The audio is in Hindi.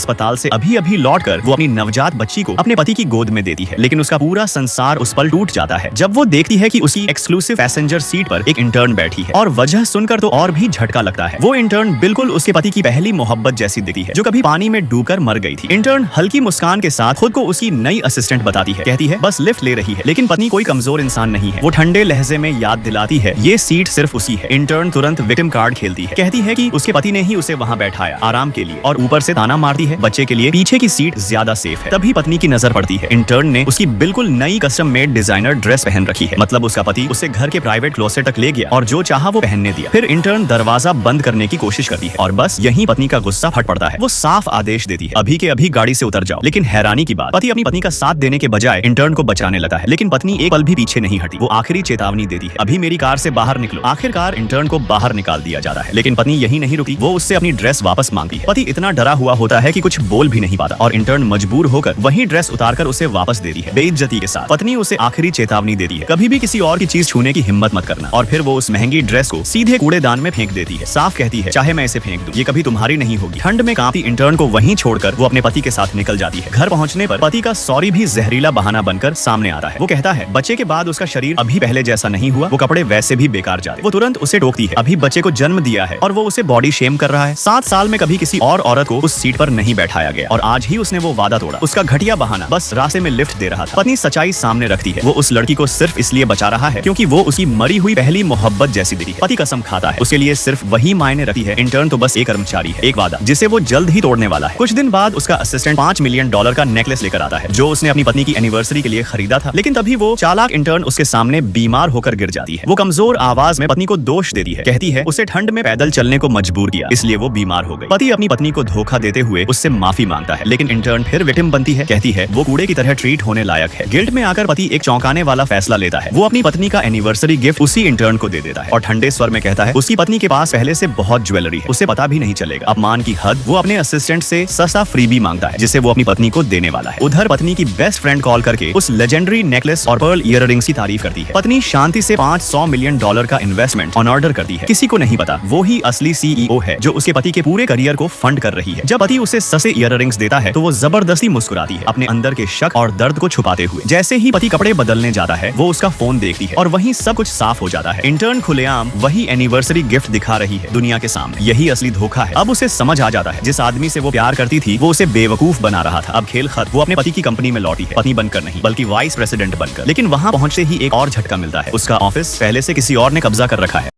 अस्पताल से अभी अभी लौटकर वो अपनी नवजात बच्ची को अपने पति की गोद में देती है, लेकिन उसका पूरा संसार उस पल टूट जाता है जब वो देखती है कि उसकी एक्सक्लूसिव पैसेंजर सीट पर एक इंटर्न बैठी है। और वजह सुनकर तो और भी झटका लगता है। वो इंटर्न बिल्कुल उसके पति की पहली मोहब्बत जैसी दिखती है जो कभी पानी में डूबकर मर गई थी। इंटर्न हल्की मुस्कान के साथ खुद को उसकी नई असिस्टेंट बताती है, कहती है बस लिफ्ट ले रही है। लेकिन पत्नी कोई कमजोर इंसान नहीं है। वो ठंडे लहजे में याद दिलाती है ये सीट सिर्फ उसी है। इंटर्न तुरंत विक्टिम कार्ड खेलती है, कहती है कि उसके पति ने ही उसे वहां बैठाया आराम के लिए, और ऊपर से ताना मारती है बच्चे के लिए पीछे की सीट ज्यादा सेफ है। तभी पत्नी की नजर पड़ती है इंटर्न ने उसकी बिल्कुल नई कस्टम मेड डिजाइनर ड्रेस पहन रखी है। मतलब उसका पति उसे घर के प्राइवेट क्लोसेट तक ले गया और जो चाहा वो पहनने दिया। फिर इंटर्न दरवाजा बंद करने की कोशिश करती है और बस यहीं पत्नी का गुस्सा फट पड़ता है। वो साफ आदेश देती है अभी के अभी गाड़ी से उतर जाओ। लेकिन हैरानी की बात, पति अपनी पत्नी का साथ देने के बजाय इंटर्न को बचाने लगता है। लेकिन पत्नी एक पल भी पीछे नहीं हटी। वो आखिरी चेतावनी देती है अभी मेरी कार से बाहर निकलो। आखिरकार इंटर्न को बाहर निकाल दिया जाता है, लेकिन पत्नी यही नहीं रुकी। वो उससे अपनी ड्रेस वापस मांगती है। पति इतना डरा हुआ होता है कि कुछ बोल भी नहीं पाता और इंटर्न मजबूर होकर वही ड्रेस उतारकर उसे वापस देती है बेइज्जती के साथ। पत्नी उसे आखिरी चेतावनी देती है कभी भी किसी और की चीज छूने की हिम्मत मत करना, और फिर वो उस महंगी ड्रेस को सीधे कूड़ेदान में फेंक देती है। साफ कहती है चाहे मैं इसे फेंक दूं, ये कभी तुम्हारी नहीं होगी। ठंड में कांपती इंटर्न को वहीं छोड़कर वो अपने पति के साथ निकल जाती है। घर पहुंचने पर पति का सॉरी भी जहरीला बहाना बनकर सामने आता है। वो कहता है बच्चे के बाद उसका शरीर अभी पहले जैसा नहीं हुआ, वो कपड़े वैसे भी बेकार जाते। वो तुरंत उसे टोकती है अभी बच्चे को जन्म दिया है और वो उसे बॉडी शेम कर रहा है। 7 साल में कभी किसी और औरत को उस सीट पर नहीं बैठाया गया और आज ही उसने वो वादा तोड़ा। उसका घटिया बहाना बस रास्ते में लिफ्ट दे रहा था। पत्नी सच्चाई सामने रखती है, वो उस लड़की को सिर्फ इसलिए बचा रहा है क्योंकि वो उसकी मरी हुई पहली मोहब्बत जैसी दिखी है। पति कसम खाता है उसके लिए सिर्फ वही मायने रखती है। इंटर्न तो बस एक कर्मचारी है, एक वादा जिसे वो जल्द ही तोड़ने वाला है। कुछ दिन बाद उसका असिस्टेंट $5 मिलियन का नेकलेस लेकर आता है जो उसने अपनी पत्नी की एनिवर्सरी के लिए खरीदा था। लेकिन तभी वो चालाक इंटर्न उसके सामने बीमार होकर गिर जाती है। वो कमजोर आवाज में पत्नी को दोष देती है, कहती है उसे ठंड में पैदल चलने को मजबूर किया इसलिए वो बीमार हो गई। पति अपनी पत्नी को धोखा देते हुए उससे माफी मांगता है, लेकिन इंटर्न फिर विक्टिम बनती है, कहती है वो कूड़े की तरह ट्रीट होने लायक है। गिल्ट में आकर पति एक चौंकाने वाला फैसला लेता है। वो अपनी पत्नी का एनिवर्सरी गिफ्ट उसी इंटर्न को दे देता है और ठंडे स्वर में कहता है उसकी पत्नी के पास पहले से बहुत ज्वेलरी है, उसे पता भी नहीं चलेगा। अपमान की हद, वो अपने असिस्टेंट से सस्ता फ्रीबी मांगता है जिसे वो अपनी पत्नी को देने वाला है। उधर पत्नी की बेस्ट फ्रेंड कॉल करके उस लेजेंडरी नेकलेस और पर्ल ईयररिंग्स की तारीफ करती है। पत्नी शांति से $500 मिलियन का इन्वेस्टमेंट ऑन ऑर्डर करती है। किसी को नहीं पता वो ही असली CEO है जो उसके पति के पूरे करियर को फंड कर रही है। जब पति उसे सस्ते ईयररिंग्स देता है तो वो जबरदस्ती मुस्कुराती है अपने अंदर के शक और दर्द को छुपाते हुए। जैसे ही पति कपड़े बदलने जाता है वो उसका फोन देखती है और वहीं सब कुछ साफ हो जाता है। इंटर्न खुलेआम वही एनिवर्सरी गिफ्ट दिखा रही है दुनिया के सामने। यही असली धोखा है। अब उसे समझ आ जाता है जिस आदमी से वो प्यार करती थी वो उसे बेवकूफ बना रहा था। अब खेल खत्म। वो अपने पति की कंपनी में लौटी है, पत्नी बनकर नहीं बल्कि वाइस प्रेसिडेंट बनकर। लेकिन वहां पहुंचते ही एक और झटका मिलता है। उसका ऑफिस पहले से किसी और ने कब्जा कर रखा है।